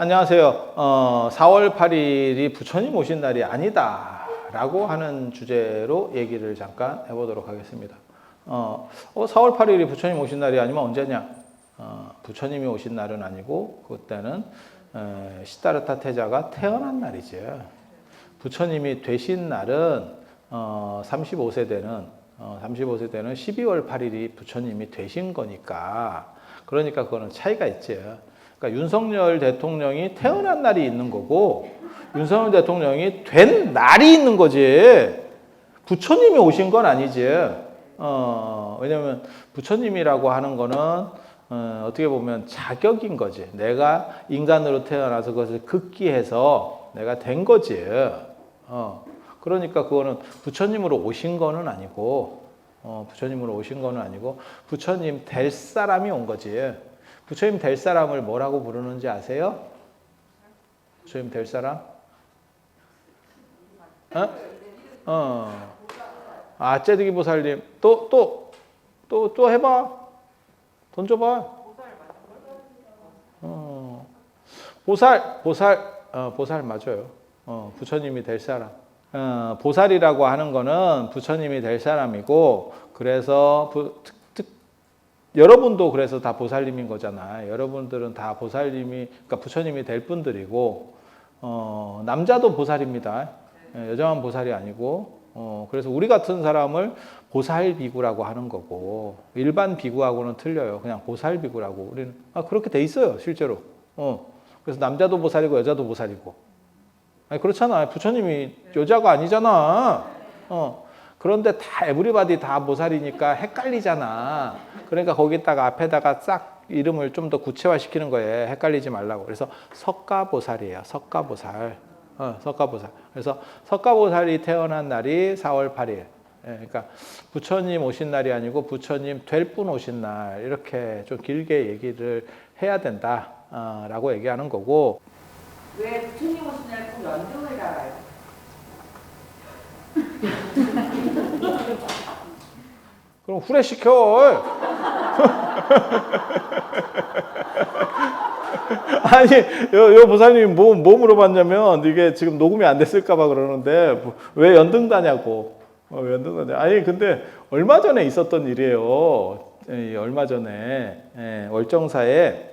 안녕하세요. 4월 8일이 부처님 오신 날이 아니다 라고 하는 주제로 얘기를 잠깐 해보도록 하겠습니다. 4월 8일이 부처님 오신 날이 아니면 언제냐? 부처님이 오신 날은 아니고 그때는 시다르타 태자가 태어난 날이죠. 부처님이 되신 날은 35세대는 12월 8일이 부처님이 되신 거니까, 그러니까 그거는 차이가 있죠. 그러니까 윤석열 대통령이 태어난 날이 있는 거고 윤석열 대통령이 된 날이 있는 거지, 부처님이 오신 건 아니지. 왜냐면 부처님이라고 하는 거는 어떻게 보면 자격인 거지. 내가 인간으로 태어나서 그것을 극기해서 내가 된 거지. 그러니까 그거는 부처님으로 오신 거는 아니고, 부처님으로 오신 거는 아니고 부처님 될 사람이 온 거지. 부처님 될 사람을 뭐라고 부르는지 아세요? 부처님 될 사람? 째득이 보살님. 또 해봐. 던져봐. 보살 맞아요. 부처님이 될 사람. 보살이라고 하는 거는 부처님이 될 사람이고, 그래서 여러분도 그래서 다 보살님인 거잖아. 여러분들은 다 보살님이, 그러니까 부처님이 될 분들이고, 남자도 보살입니다. 여자만 보살이 아니고, 그래서 우리 같은 사람을 보살 비구라고 하는 거고, 일반 비구하고는 틀려요. 그냥 보살 비구라고. 우리는 그렇게 돼 있어요, 실제로. 그래서 남자도 보살이고 여자도 보살이고. 아니, 그렇잖아. 부처님이 여자가 아니잖아. 그런데 다 에브리바디 다 보살이니까 헷갈리잖아. 그러니까 거기다가 앞에다가 싹 이름을 좀 더 구체화시키는 거예요. 헷갈리지 말라고. 그래서 석가보살이에요. 석가보살. 석가보살. 그래서 석가보살이 태어난 날이 4월 8일. 그러니까 부처님 오신 날이 아니고 부처님 될 분 오신 날, 이렇게 좀 길게 얘기를 해야 된다라고 얘기하는 거고. 왜 부처님 오신 날 꼭 연등을 달아요? 그럼 후레시켜. 아니, 요 보살님이 뭐 물어봤냐면, 이게 지금 녹음이 안 됐을까봐 그러는데, 왜 연등다냐고. 왜 연등다냐. 아니, 근데 얼마 전에 있었던 일이에요. 얼마 전에 월정사에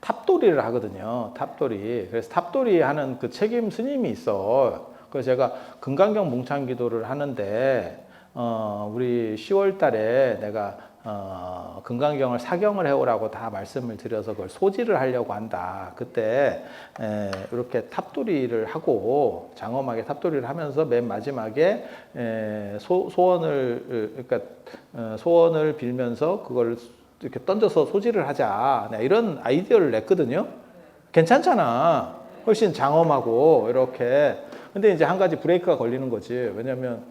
탑돌이를 하거든요. 탑돌이. 그래서 탑돌이 하는 그 책임 스님이 있어. 그래서 제가 금강경 몽창 기도를 하는데, 우리 10월 달에 내가 금강경을 사경을 해오라고 다 말씀을 드려서 그걸 소지를 하려고 한다. 그때 이렇게 탑돌이를 하고 장엄하게 탑돌이를 하면서 맨 마지막에 소원을 빌면서 그걸 이렇게 던져서 소지를 하자, 이런 아이디어를 냈거든요. 괜찮잖아. 훨씬 장엄하고 이렇게. 근데 이제 한 가지 브레이크가 걸리는 거지. 왜냐면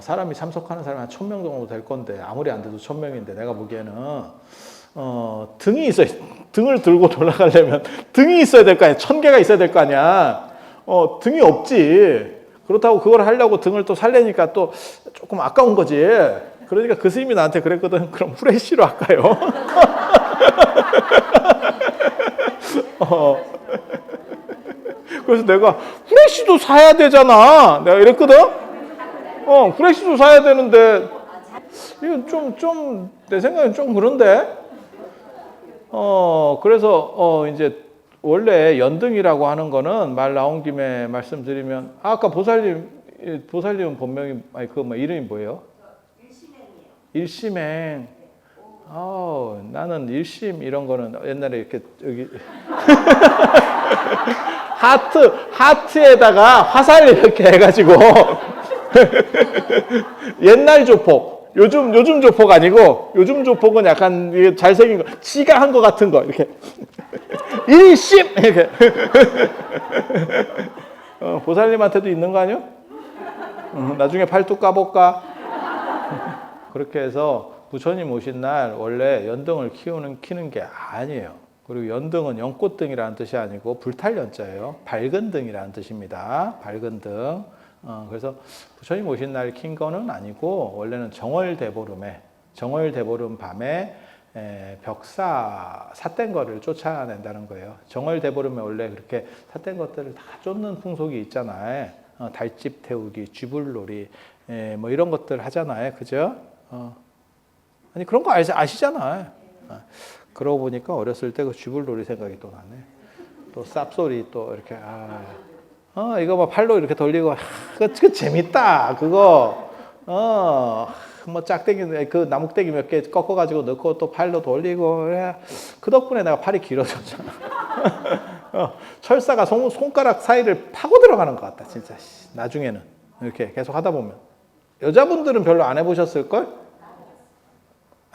사람이 참석하는 사람이 한 1000명 정도 될 건데, 아무리 안 돼도 1000명인데 내가 보기에는 등이 있어야, 등을 들고 돌아가려면 등이 있어야 될 거 아니야. 1000개가 있어야 될 거 아니야. 등이 없지. 그렇다고 그걸 하려고 등을 또 살려니까 또 조금 아까운 거지. 그러니까 그 스님이 나한테 그랬거든. 그럼 후레쉬로 할까요? 그래서 내가 후레쉬도 사야 되잖아. 내가 이랬거든. 후레쉬도 사야 되는데 이건 좀 내 생각엔 좀 그런데. 그래서 이제 원래 연등이라고 하는 거는, 말 나온 김에 말씀드리면, 아까 보살님은 본명이, 아니 이름이 뭐예요? 일심행. 나는 일심 이런 거는 옛날에 이렇게 여기 하트에다가 화살 이렇게 해가지고 옛날 조폭, 요즘 조폭 아니고, 요즘 조폭은 약간 이게 잘생긴 거, 지가 한 거 같은 거 이렇게 일심 이렇게. 보살님한테도 있는 거 아니요? 나중에 팔뚝 까볼까? 그렇게 해서 부처님 오신 날 원래 연등을 키는 게 아니에요. 그리고 연등은 연꽃등이라는 뜻이 아니고 불탈연자예요. 밝은 등이라는 뜻입니다. 밝은 등. 그래서 부처님 오신 날 킨 거는 아니고, 원래는 정월대보름 밤에 벽사 삿된 거를 쫓아낸다는 거예요. 정월대보름에 원래 그렇게 삿된 것들을 다 쫓는 풍속이 있잖아요. 달집 태우기, 쥐불놀이, 뭐 이런 것들 하잖아요. 그죠? 아니 그런 거 아시잖아요. 그러고 보니까 어렸을 때 그 쥐불놀이 생각이 또 나네. 또 쌉소리 또 이렇게 이거 뭐 팔로 이렇게 돌리고 그거 재밌다. 그거 뭐 짝대기 그 나뭇대기 몇 개 꺾어 가지고 넣고 또 팔로 돌리고 그래. 그 덕분에 내가 팔이 길어졌잖아. 철사가 손가락 사이를 파고 들어가는 것 같다. 진짜 나중에는 이렇게 계속 하다 보면 여자분들은 별로 안 해보셨을 걸?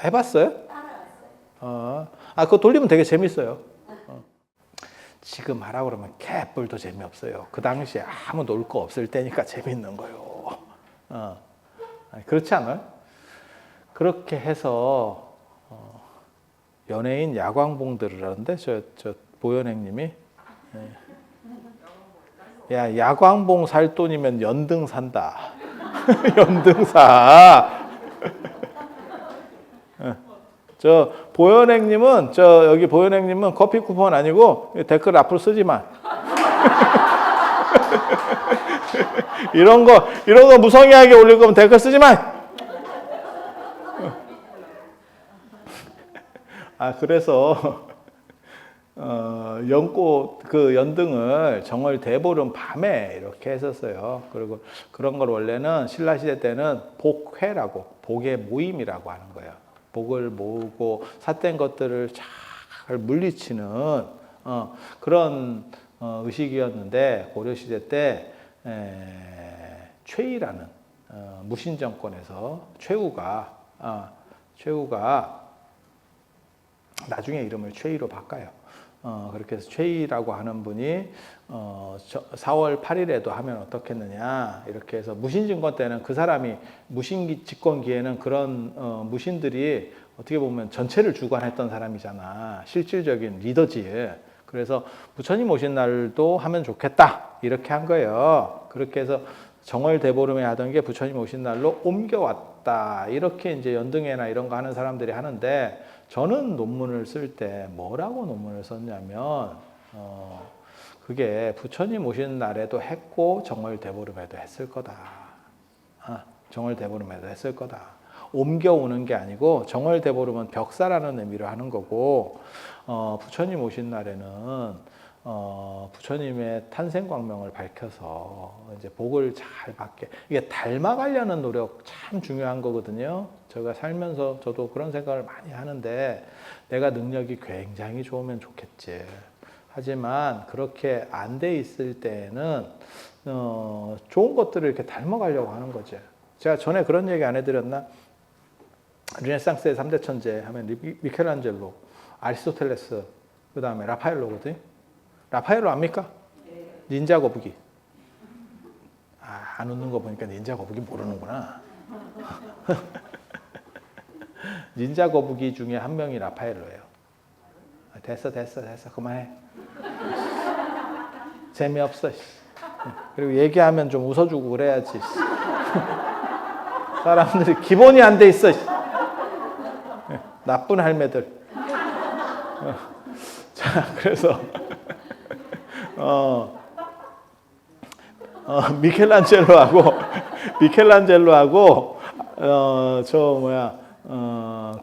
해봤어요? 그거 돌리면 되게 재밌어요. 지금 하라 그러면 개뿔도 재미없어요. 그 당시에 아무 놀 거 없을 때니까 재밌는 거요. 그렇지 않아요? 그렇게 해서 연예인 야광봉들을 하는데 저 보현행님이 야 야광봉 살 돈이면 연등 산다. 연등 사. 저 보현행님은 여기 보현행님은 커피 쿠폰 아니고 댓글 앞으로 쓰지 마. 이런 거 무성의하게 올릴 거면 댓글 쓰지 마. 그래서 연꽃 그 연등을 정월 대보름 밤에 이렇게 했었어요. 그리고 그런 걸 원래는 신라 시대 때는 복회라고 복의 모임이라고 하는 거예요. 복을 모으고 삿된 것들을 잘 물리치는 그런 의식이었는데 고려 시대 때 최이라는 무신 정권에서 최우가 나중에 이름을 최이로 바꿔요. 그렇게 해서 최이라고 하는 분이 4월 8일에도 하면 어떻겠느냐 이렇게 해서 무신정권 때는 그 사람이 무신 집권기에는 그런 무신들이 어떻게 보면 전체를 주관했던 사람이잖아. 실질적인 리더지. 그래서 부처님 오신 날도 하면 좋겠다 이렇게 한 거예요. 그렇게 해서 정월 대보름에 하던 게 부처님 오신 날로 옮겨왔다. 이렇게 이제 연등회나 이런 거 하는 사람들이 하는데 저는 논문을 쓸 때 뭐라고 논문을 썼냐면 그게 부처님 오신 날에도 했고 정월 대보름에도 했을 거다. 정월 대보름에도 했을 거다. 옮겨오는 게 아니고 정월 대보름은 벽사라는 의미로 하는 거고 부처님 오신 날에는 부처님의 탄생 광명을 밝혀서 이제 복을 잘 받게 이게 닮아가려는 노력 참 중요한 거거든요. 제가 살면서 저도 그런 생각을 많이 하는데 내가 능력이 굉장히 좋으면 좋겠지. 하지만 그렇게 안 돼 있을 때는 좋은 것들을 이렇게 닮아가려고 하는 거죠. 제가 전에 그런 얘기 안 해드렸나? 르네상스의 3대 천재 하면 미켈란젤로, 아리스토텔레스, 그 다음에 라파엘로거든요. 라파엘로 압니까? 닌자 거북이. 안 웃는 거 보니까 닌자 거북이 모르는구나. 닌자 거북이 중에 한 명이 라파엘로예요. 됐어 그만해. 재미없어. 그리고 얘기하면 좀 웃어주고 그래야지. 사람들이 기본이 안 돼 있어. 나쁜 할매들. 자, 그래서 미켈란젤로하고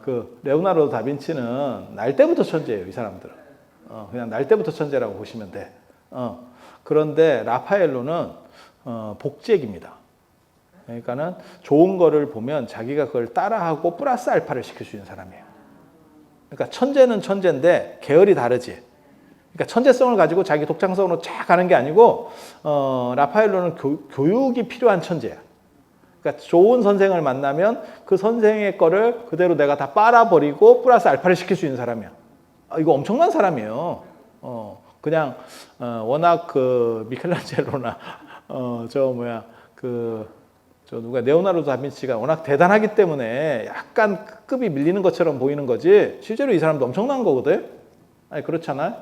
그 레오나르도 다빈치는 날 때부터 천재예요. 이 사람들은 그냥 날 때부터 천재라고 보시면 돼. 그런데 라파엘로는 복제기입니다. 그러니까는 좋은 거를 보면 자기가 그걸 따라하고 플러스 알파를 시킬 수 있는 사람이에요. 그러니까 천재는 천재인데 계열이 다르지. 그러니까 천재성을 가지고 자기 독창성으로 쫙 가는 게 아니고 라파엘로는 교육이 필요한 천재야. 그러니까 좋은 선생을 만나면 그 선생의 거를 그대로 내가 다 빨아버리고 플러스 알파를 시킬 수 있는 사람이야. 이거 엄청난 사람이에요. 그냥 워낙 그 미켈란젤로나 누가 레오나르도 다빈치가 워낙 대단하기 때문에 약간 급이 밀리는 것처럼 보이는 거지 실제로 이 사람도 엄청난 거거든. 아니 그렇잖아요.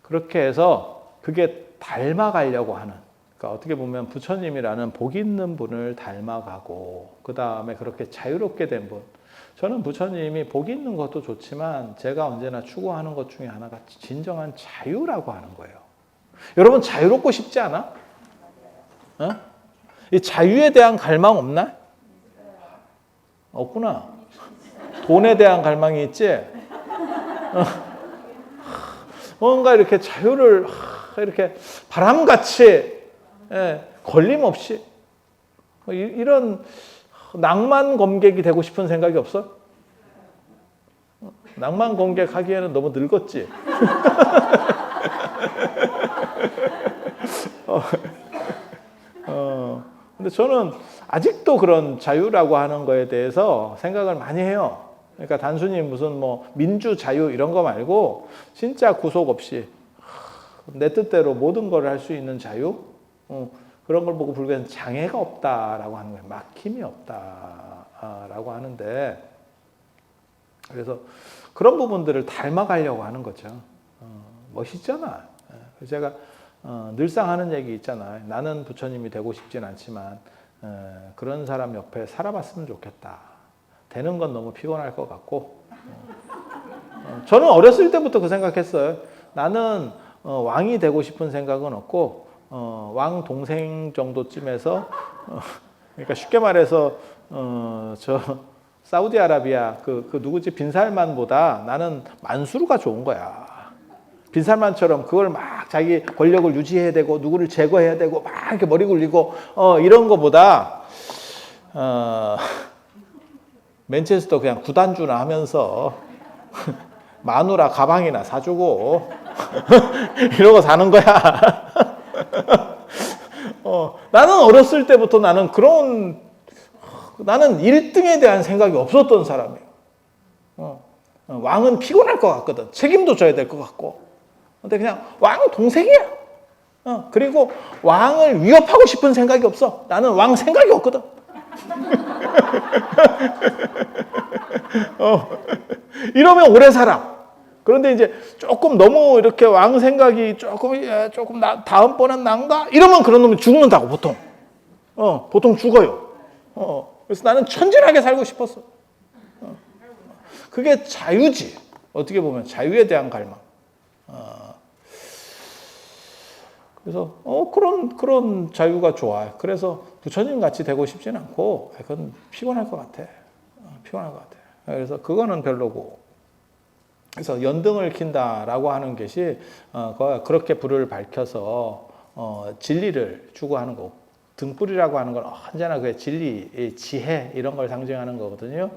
그렇게 해서 그게 닮아가려고 하는, 그러니까 어떻게 보면 부처님이라는 복 있는 분을 닮아가고 그 다음에 그렇게 자유롭게 된 분. 저는 부처님이 복이 있는 것도 좋지만 제가 언제나 추구하는 것 중에 하나가 진정한 자유라고 하는 거예요. 여러분 자유롭고 싶지 않아? 어? 이 자유에 대한 갈망 없나? 없구나. 돈에 대한 갈망이 있지? 뭔가 이렇게 자유를 이렇게 바람같이 걸림없이 이런 낭만 검객이 되고 싶은 생각이 없어? 낭만 검객하기에는 너무 늙었지? 근데 저는 아직도 그런 자유라고 하는 거에 대해서 생각을 많이 해요. 그러니까 단순히 무슨 뭐 민주 자유 이런 거 말고 진짜 구속 없이 내 뜻대로 모든 걸 할 수 있는 자유? 그런 걸 보고 불교에서는 장애가 없다라고 하는 거예요. 막힘이 없다라고 하는데 그래서 그런 부분들을 닮아가려고 하는 거죠. 멋있잖아. 제가 늘상 하는 얘기 있잖아요. 나는 부처님이 되고 싶진 않지만 그런 사람 옆에 살아봤으면 좋겠다. 되는 건 너무 피곤할 것 같고 저는 어렸을 때부터 그 생각했어요. 나는 왕이 되고 싶은 생각은 없고 왕 동생 정도쯤에서 그러니까 쉽게 말해서 저 사우디아라비아 그 누구지 빈살만보다 나는 만수르가 좋은 거야. 빈살만처럼 그걸 막 자기 권력을 유지해야 되고 누구를 제거해야 되고 막 이렇게 머리 굴리고 이런 거보다 맨체스터 그냥 구단주나 하면서 마누라 가방이나 사주고 이러고 사는 거야. 나는 어렸을 때부터 나는 1등에 대한 생각이 없었던 사람이에요. 왕은 피곤할 것 같거든. 책임도 져야 될 것 같고. 근데 그냥 왕 동생이야. 그리고 왕을 위협하고 싶은 생각이 없어. 나는 왕 생각이 없거든. 이러면 오래 살아. 그런데 이제 조금 너무 이렇게 왕 생각이 조금 다음번엔 난가? 이러면 그런 놈이 죽는다고 보통. 보통 죽어요. 그래서 나는 천진하게 살고 싶었어. 그게 자유지. 어떻게 보면 자유에 대한 갈망. 그래서 그런 자유가 좋아요. 그래서 부처님 같이 되고 싶진 않고 그건 피곤할 것 같아. 피곤할 것 같아. 그래서 그거는 별로고. 그래서 연등을 킨다라고 하는 것이 그렇게 불을 밝혀서 진리를 추구하는 거고 등불이라고 하는 건 언제나 그 진리, 지혜 이런 걸 상징하는 거거든요.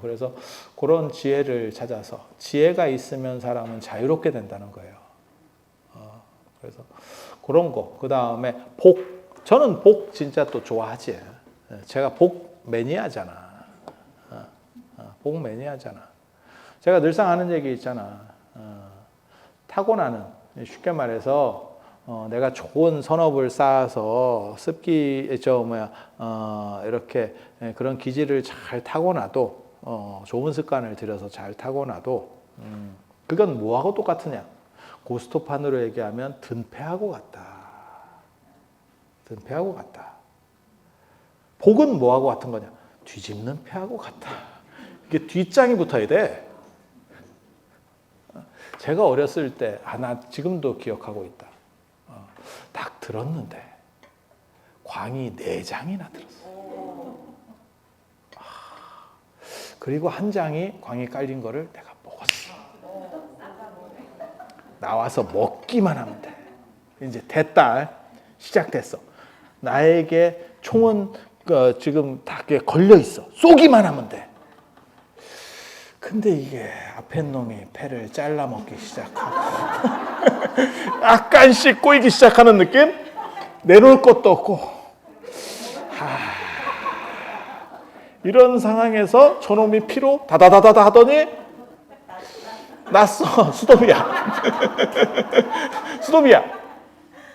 그래서 그런 지혜를 찾아서 지혜가 있으면 사람은 자유롭게 된다는 거예요. 그래서 그런 거. 그 다음에 복. 저는 복 진짜 또 좋아하지. 제가 복 매니아잖아. 복 매니아잖아. 제가 늘상 하는 얘기 있잖아. 타고나는 쉽게 말해서 내가 좋은 선업을 쌓아서 이렇게 그런 기질을 잘 타고나도 좋은 습관을 들여서 잘 타고나도 그건 뭐하고 똑같으냐? 고스톱판으로 얘기하면 든패하고 같다. 든패하고 같다. 복은 뭐하고 같은 거냐? 뒤집는 패하고 같다. 이게 뒷장이 붙어야 돼. 제가 어렸을 때, 나 지금도 기억하고 있다. 딱 들었는데, 광이 4장이나 들었어. 그리고 한 장이 광이 깔린 거를 내가 먹었어. 나와서 먹기만 하면 돼. 이제 됐다. 시작됐어. 나에게 총은 지금 다 걸려 있어. 쏘기만 하면 돼. 근데 이게 앞에 놈이 패를 잘라 먹기 시작하고 약간씩 꼬이기 시작하는 느낌? 내놓을 것도 없고 이런 상황에서 저놈이 피로 다다다다다 하더니 났어. 수도비야. 수도비야.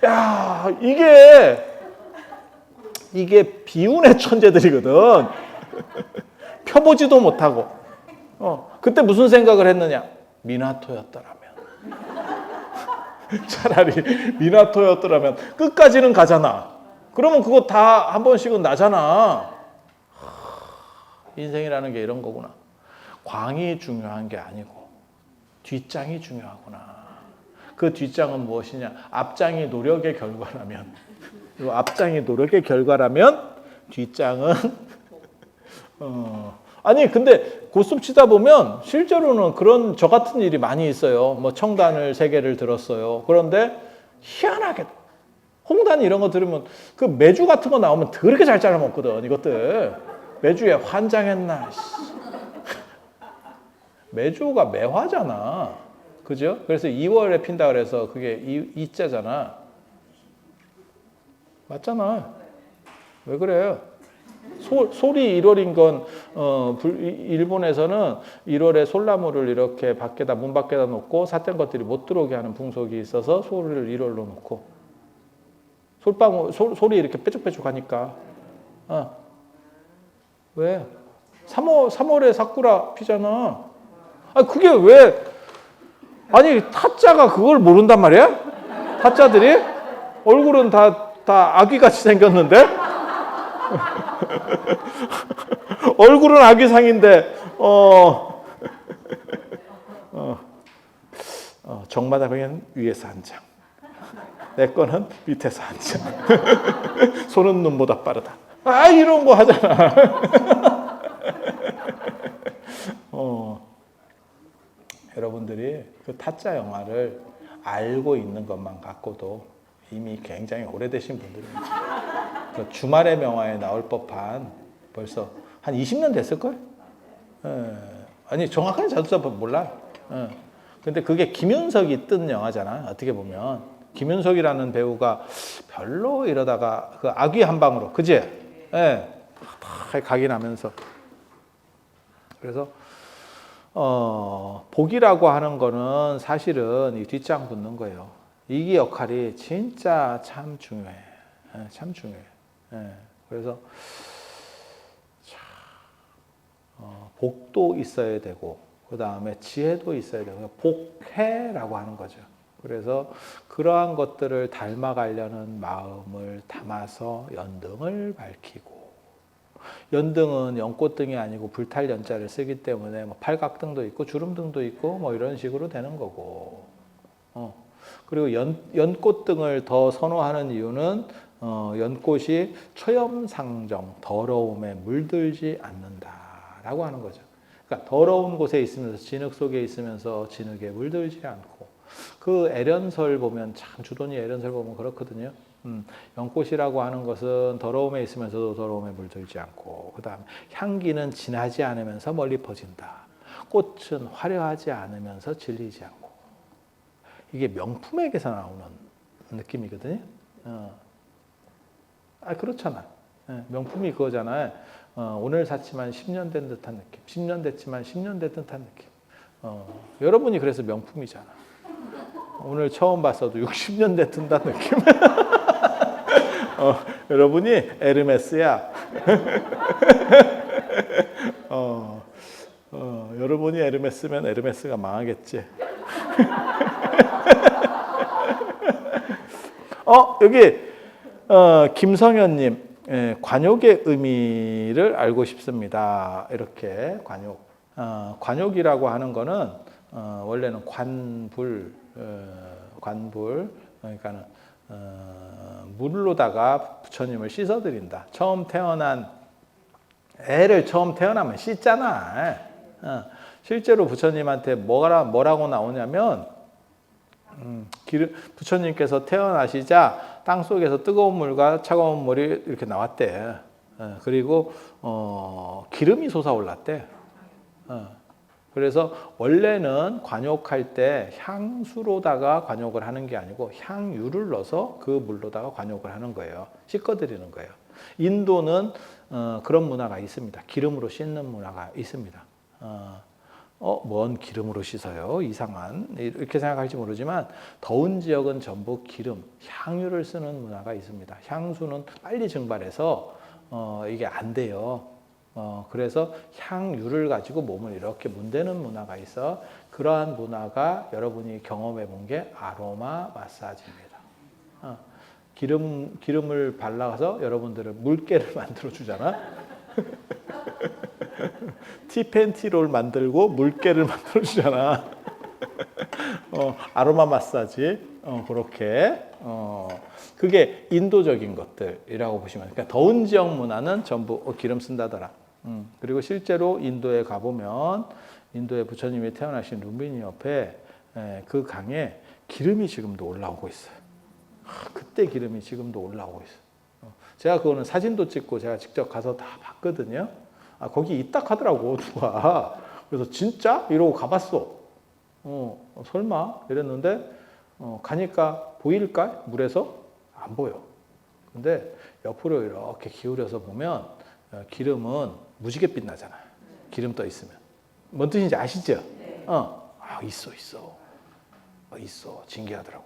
야, 이게 비운의 천재들이거든. 펴보지도 못하고. 그때 무슨 생각을 했느냐? 미나토였더라면. 차라리 미나토였더라면 끝까지는 가잖아. 그러면 그거 다 한 번씩은 나잖아. 인생이라는 게 이런 거구나. 광이 중요한 게 아니고 뒷장이 중요하구나. 그 뒷장은 무엇이냐? 앞장이 노력의 결과라면, 앞장이 노력의 결과라면 뒷장은 아니 근데 고스톱 치다 보면 실제로는 그런 저 같은 일이 많이 있어요. 뭐 청단을 3개를 들었어요. 그런데 희한하게 홍단 이런 거 들으면 그 매주 같은 거 나오면 더럽게 잘 잘라 먹거든. 이것들 매주에 환장했나. 매주가 매화잖아. 그죠? 그래서 2월에 핀다 그래서 그게 이자잖아. 맞잖아. 왜 그래요? 솔이 1월인 건 일본에서는 1월에 솔나무를 이렇게 밖에다 문 밖에다 놓고 삿된 것들이 못 들어오게 하는 풍속이 있어서 솔을 1월로 놓고 솔이 이렇게 뾰족뾰족하니까. 왜? 3월에 사쿠라 피잖아. 그게 왜? 아니 타짜가 그걸 모른단 말이야? 타짜들이 얼굴은 다 아기같이 생겼는데 얼굴은 아기상인데 정마담에는 위에서 한 장, 내 거는 밑에서 한 장. 손은 눈보다 빠르다. 이런 거 하잖아. 여러분들이 그 타짜 영화를 알고 있는 것만 갖고도 이미 굉장히 오래되신 분들입니다. 그 주말의 명화에 나올 법한 벌써 한 20년 됐을걸? 아니 정확한 자동차 몰라. 근데 그게 김윤석이 뜬 영화잖아. 어떻게 보면 김윤석이라는 배우가 별로 이러다가 그 아귀 한 방으로, 그지? 다 각인하면서. 그래서 복이라고 하는 거는 사실은 이 뒷장 붙는 거예요. 이 역할이 진짜 참 중요해. 참 중요해. 그래서 복도 있어야 되고 그 다음에 지혜도 있어야 되고 복해라고 하는 거죠. 그래서 그러한 것들을 닮아가려는 마음을 담아서 연등을 밝히고, 연등은 연꽃등이 아니고 불탈 연자를 쓰기 때문에 뭐 팔각등도 있고 주름등도 있고 뭐 이런 식으로 되는 거고. 그리고 연꽃등을 더 선호하는 이유는 연꽃이 초염상정, 더러움에 물들지 않는다라고 하는 거죠. 그러니까 더러운 곳에 있으면서 진흙 속에 있으면서 진흙에 물들지 않고, 그 애련설 보면 참 주돈이 애련설 보면 그렇거든요. 연꽃이라고 하는 것은 더러움에 있으면서도 더러움에 물들지 않고, 그 다음 향기는 진하지 않으면서 멀리 퍼진다. 꽃은 화려하지 않으면서 질리지 않고. 이게 명품에게서 나오는 느낌이거든요. 그렇잖아. 명품이 그거잖아요. 오늘 샀지만 10년 된 듯한 느낌. 10년 됐지만 10년 된 듯한 느낌. 여러분이 그래서 명품이잖아. 오늘 처음 봤어도 60년 된 듯한 느낌. 여러분이 에르메스야. 여러분이 에르메스면 에르메스가 망하겠지. 여기 김성현님, 관욕의 의미를 알고 싶습니다. 이렇게 관욕. 관욕이라고 하는 거는 원래는 관불, 그러니까는 물로다가 부처님을 씻어드린다. 처음 태어난 애를 처음 태어나면 씻잖아. 실제로 부처님한테 뭐라고 나오냐면, 부처님께서 태어나시자 땅속에서 뜨거운 물과 차가운 물이 이렇게 나왔대. 그리고 기름이 솟아올랐대. 그래서 원래는 관욕할 때 향수로다가 관욕을 하는 게 아니고 향유를 넣어서 그 물로다가 관욕을 하는 거예요. 씻어드리는 거예요. 인도는 그런 문화가 있습니다. 기름으로 씻는 문화가 있습니다. 뭔 기름으로 씻어요? 이상한, 이렇게 생각할지 모르지만 더운 지역은 전부 기름, 향유를 쓰는 문화가 있습니다. 향수는 빨리 증발해서 이게 안 돼요. 그래서 향유를 가지고 몸을 이렇게 문대는 문화가 있어. 그러한 문화가 여러분이 경험해 본 게 아로마 마사지입니다. 기름을 발라서 여러분들을 물개를 만들어 주잖아. 티팬티롤 만들고 물개를 만들어주잖아. 아로마 마사지, 그렇게. 그게 인도적인 것들이라고 보시면, 그러니까 더운 지역 문화는 전부 기름 쓴다더라. 그리고 실제로 인도에 가보면, 인도에 부처님이 태어나신 룸비니 옆에 그 강에 기름이 지금도 올라오고 있어요. 그때 기름이 지금도 올라오고 있어요. 제가 그거는 사진도 찍고 제가 직접 가서 다 봤거든요. 거기 있다 하더라고, 누가. 그래서 진짜? 이러고 가봤어. 설마? 이랬는데, 가니까 보일까? 물에서? 안 보여. 근데 옆으로 이렇게 기울여서 보면, 기름은 무지개 빛나잖아요. 기름 떠 있으면. 뭔 뜻인지 아시죠? 네. 있어. 있어. 신기하더라고.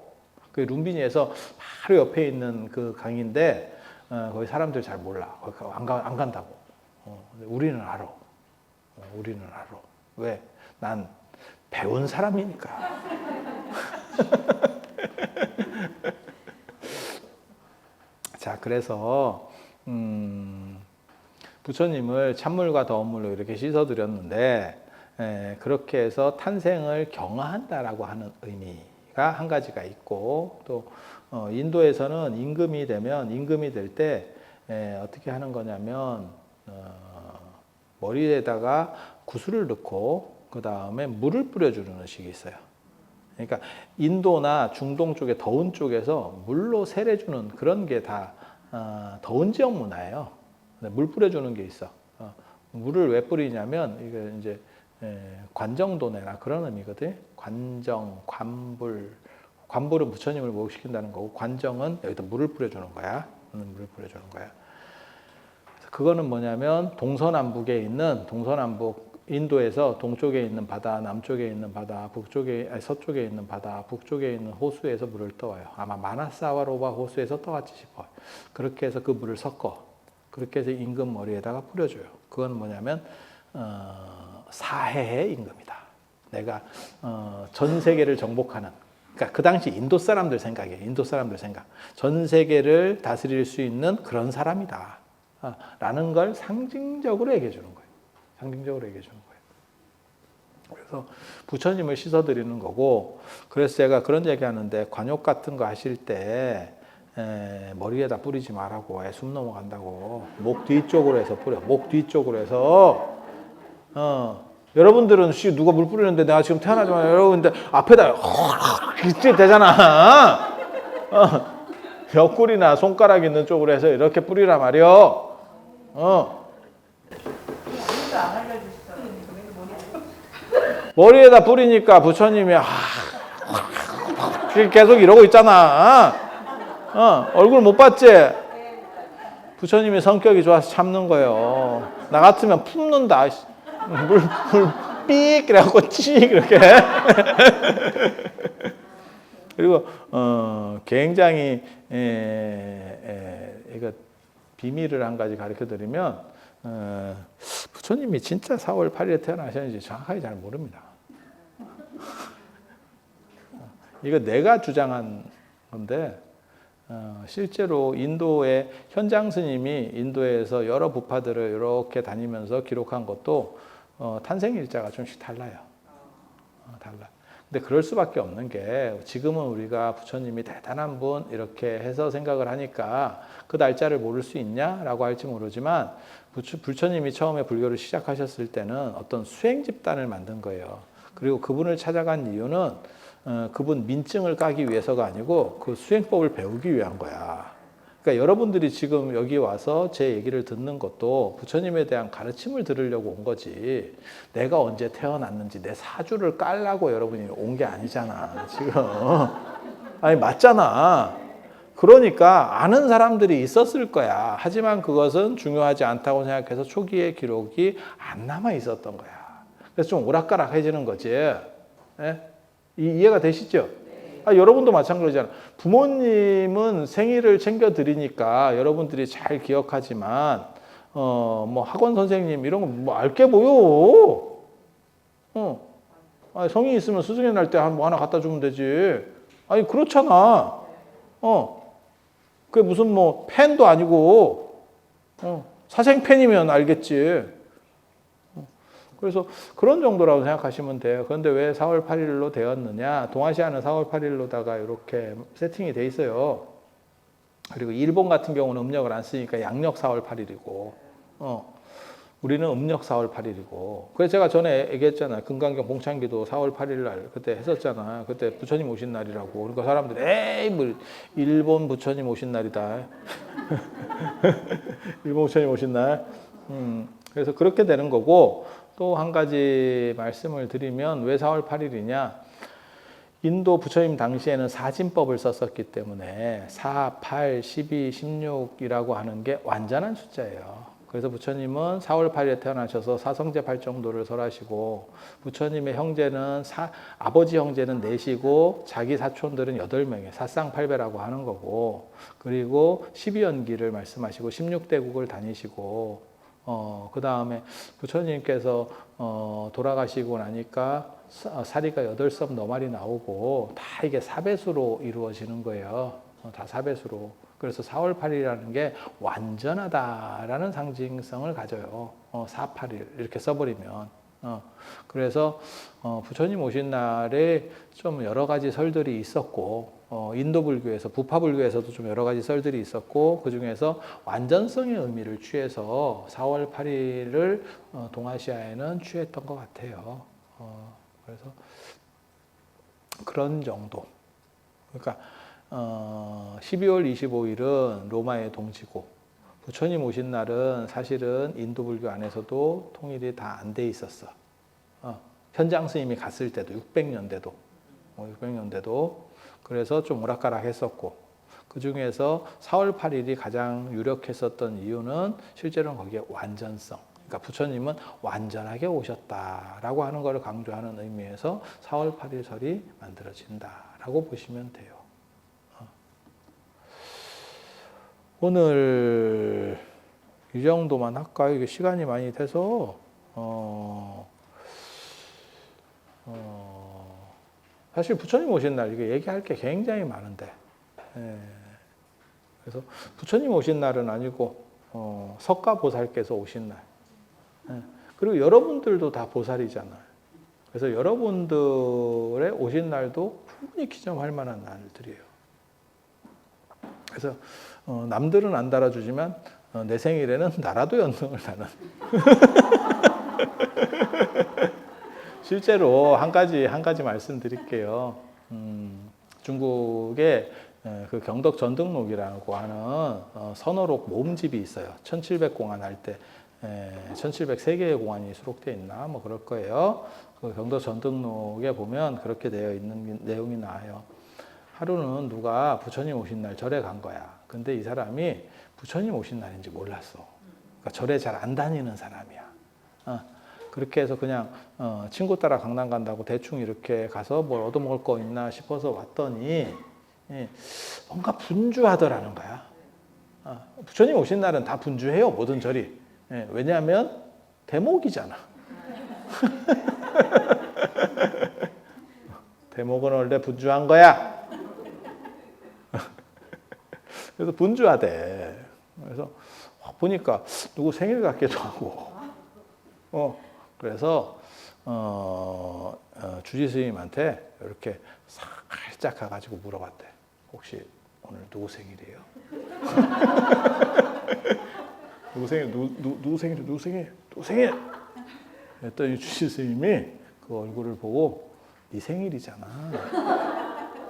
그 룸비니에서 바로 옆에 있는 그 강인데, 거기 사람들 잘 몰라. 거기 안 간다고. 근데 우리는 알아. 우리는 알아. 왜? 난 배운 사람이니까. 자, 그래서 부처님을 찬물과 더운 물로 이렇게 씻어드렸는데, 그렇게 해서 탄생을 경화한다라고 하는 의미가 한 가지가 있고, 또 인도에서는 임금이 될 때 어떻게 하는 거냐면, 머리에다가 구슬을 넣고 그 다음에 물을 뿌려주는 의식이 있어요. 그러니까 인도나 중동 쪽에 더운 쪽에서 물로 세례주는 그런 게 다 더운 지역 문화예요. 물 뿌려주는 게 있어. 물을 왜 뿌리냐면 이게 이제 관정도내나 그런 의미거든. 관정, 관불은 부처님을 목욕시킨다는 거고, 관정은 여기다 물을 뿌려주는 거야. 물을 뿌려주는 거야. 그거는 뭐냐면 동서남북에 있는 인도에서 동쪽에 있는 바다, 남쪽에 있는 바다, 서쪽에 있는 바다, 북쪽에 있는 호수에서 물을 떠와요. 아마 마나사와로바 호수에서 떠왔지 싶어요. 그렇게 해서 그 물을 섞어. 그렇게 해서 임금 머리에다가 뿌려줘요. 그건 뭐냐면 사해의 임금이다. 내가 전 세계를 정복하는. 그러니까 그 당시 인도 사람들 생각이에요. 인도 사람들 생각. 전 세계를 다스릴 수 있는 그런 사람이다. 라는 걸 상징적으로 얘기해 주는 거예요. 상징적으로 얘기해 주는 거예요. 그래서 부처님을 씻어드리는 거고, 그래서 제가 그런 얘기 하는데, 관욕 같은 거 하실 때 머리에다 뿌리지 말라고. 숨 넘어간다고. 목 뒤쪽으로 해서 뿌려. 목 뒤쪽으로 해서. 여러분들은 누가 물 뿌리는데 내가 지금 태어나자마자 여러분들 앞에다 이렇게 되잖아. 옆구리나 손가락 있는 쪽으로 해서 이렇게 뿌리라 말이요. 머리에다 뿌리니까 부처님이 계속 이러고 있잖아. 얼굴 못 봤지? 부처님이 성격이 좋아서 참는 거예요. 나 같으면 품는다. 물 삑 그래갖고 찌 이렇게. 그리고 굉장히 이거 비밀을 한 가지 가르쳐 드리면, 부처님이 진짜 4월 8일에 태어나셨는지 정확하게 잘 모릅니다. 이거 내가 주장한 건데, 실제로 인도의 현장 스님이 인도에서 여러 부파들을 이렇게 다니면서 기록한 것도 탄생 일자가 좀씩 달라요. 달라. 근데 그럴 수밖에 없는 게, 지금은 우리가 부처님이 대단한 분 이렇게 해서 생각을 하니까 그 날짜를 모를 수 있냐라고 할지 모르지만, 부처님이 처음에 불교를 시작하셨을 때는 어떤 수행 집단을 만든 거예요. 그리고 그분을 찾아간 이유는 그분 민증을 까기 위해서가 아니고 그 수행법을 배우기 위한 거야. 그러니까 여러분들이 지금 여기 와서 제 얘기를 듣는 것도 부처님에 대한 가르침을 들으려고 온 거지, 내가 언제 태어났는지 내 사주를 깔라고 여러분이 온 게 아니잖아 지금. 아니 맞잖아. 그러니까 아는 사람들이 있었을 거야. 하지만 그것은 중요하지 않다고 생각해서 초기의 기록이 안 남아 있었던 거야. 그래서 좀 오락가락해지는 거지. 예? 이해가 되시죠? 여러분도 마찬가지잖아. 부모님은 생일을 챙겨드리니까 여러분들이 잘 기억하지만, 뭐 학원 선생님 이런 거 뭐 알게 보여. 성이 있으면 스승의 날 때 뭐 하나 갖다 주면 되지. 아니 그렇잖아. 그게 무슨 뭐 펜도 아니고, 사생펜이면 알겠지. 그래서 그런 정도라고 생각하시면 돼요. 그런데 왜 4월 8일로 되었느냐? 동아시아는 4월 8일로다가 이렇게 세팅이 돼 있어요. 그리고 일본 같은 경우는 음력을 안 쓰니까 양력 4월 8일이고, 우리는 음력 4월 8일이고. 그래서 제가 전에 얘기했잖아요. 금강경 봉창기도 4월 8일 날 그때 했었잖아요. 그때 부처님 오신 날이라고. 그러니까 사람들이 에이 뭐 일본 부처님 오신 날이다. 일본 부처님 오신 날. 그래서 그렇게 되는 거고, 또 한 가지 말씀을 드리면 왜 4월 8일이냐? 인도 부처님 당시에는 사진법을 썼었기 때문에 4, 8, 12, 16이라고 하는 게 완전한 숫자예요. 그래서 부처님은 4월 8일에 태어나셔서 사성제 8정도를 설하시고, 부처님의 형제는 아버지 형제는 넷이고 자기 사촌들은 8명이에요. 사쌍팔배라고 하는 거고, 그리고 12연기를 말씀하시고 16대국을 다니시고, 그 다음에 부처님께서 돌아가시고 나니까 사리가 8섬 너말이 나오고 다 이게 사배수로 이루어지는 거예요. 다 사배수로. 그래서 4월 8일이라는 게 완전하다라는 상징성을 가져요. 4, 8일 이렇게 써버리면. 그래서 부처님 오신 날에 좀 여러 가지 설들이 있었고, 인도 불교에서 부파 불교에서도 좀 여러 가지 설들이 있었고, 그 중에서 완전성의 의미를 취해서 4월 8일을 동아시아에는 취했던 것 같아요. 그래서 그런 정도. 그러니까 12월 25일은 로마의 동지고, 부처님 오신 날은 사실은 인도 불교 안에서도 통일이 다 안 돼 있었어. 현장 스님이 갔을 때도 600년대도 그래서 좀 오락가락했었고, 그 중에서 4월 8일이 가장 유력했었던 이유는 실제로는 거기에 완전성. 그러니까 부처님은 완전하게 오셨다라고 하는 것을 강조하는 의미에서 4월 8일 설이 만들어진다라고 보시면 돼요. 오늘 이 정도만 할까요? 이게 시간이 많이 돼서 사실 부처님 오신 날 이게 얘기할 게 굉장히 많은데, 그래서 부처님 오신 날은 아니고 석가보살께서 오신 날, 그리고 여러분들도 다 보살이잖아요. 그래서 여러분들의 오신 날도 충분히 기념할 만한 날들이에요. 그래서 남들은 안 달아주지만 내 생일에는 나라도 연등을 다는. 실제로 한 가지 말씀드릴게요. 중국에 그 경덕 전등록이라고 하는 선어록 모음집이 있어요. 1700공안 할 때 1703개의 공안이 수록되어 있나 뭐 그럴 거예요. 그 경덕 전등록에 보면 그렇게 되어 있는 내용이 나와요. 하루는 누가 부처님 오신 날 절에 간 거야. 근데 이 사람이 부처님 오신 날인지 몰랐어. 그러니까 절에 잘 안 다니는 사람이야. 그렇게 해서 그냥 친구 따라 강남 간다고 대충 이렇게 가서 뭘 얻어먹을 거 있나 싶어서 왔더니 뭔가 분주하더라는 거야. 부처님 오신 날은 다 분주해요. 모든 절이. 왜냐하면 대목이잖아. 대목은 원래 분주한 거야. 그래서 분주하대. 그래서 보니까 누구 생일 같기도 하고. 그래서 주지 스님한테 이렇게 살짝 가가지고 물어봤대. 혹시 오늘 누구 생일이에요? 누구 생일? 누구 생일? 누구 생일? 누구 생일? 그랬더니 주지 스님이 그 얼굴을 보고 네 생일이잖아.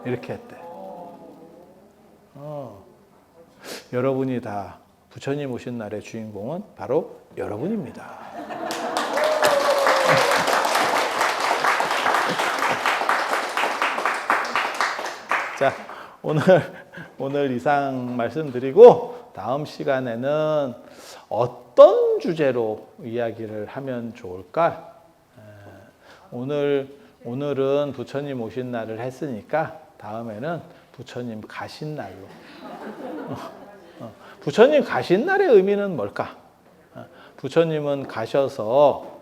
이렇게 했대. 여러분이 다 부처님 오신 날의 주인공은 바로 여러분입니다. 자, 오늘 이상 말씀드리고 다음 시간에는 어떤 주제로 이야기를 하면 좋을까? 오늘은 부처님 오신 날을 했으니까 다음에는 부처님 가신 날로. 부처님 가신 날의 의미는 뭘까? 부처님은 가셔서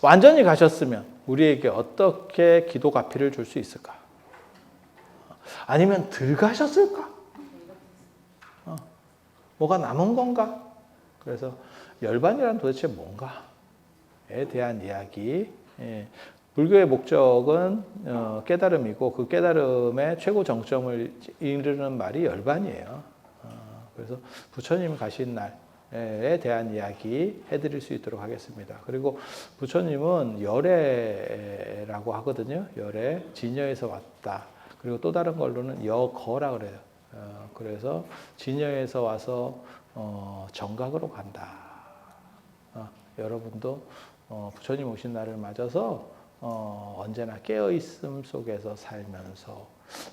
완전히 가셨으면 우리에게 어떻게 기도 가피를 줄 수 있을까? 아니면 덜 가셨을까? 뭐가 남은 건가? 그래서 열반이란 도대체 뭔가에 대한 이야기. 예. 불교의 목적은 깨달음이고 그 깨달음의 최고 정점을 이르는 말이 열반이에요. 그래서 부처님 가신 날에 대한 이야기 해드릴 수 있도록 하겠습니다. 그리고 부처님은 열애라고 하거든요. 열애, 진여에서 왔다. 그리고 또 다른 걸로는 여거라 그래요. 그래서 진여에서 와서 정각으로 간다. 여러분도 부처님 오신 날을 맞아서 언제나 깨어있음 속에서 살면서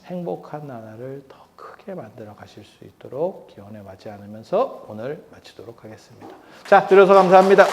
행복한 나날을 더 크게 만들어 가실 수 있도록 기원에 맞지 않으면서 오늘 마치도록 하겠습니다. 자, 들어서 감사합니다.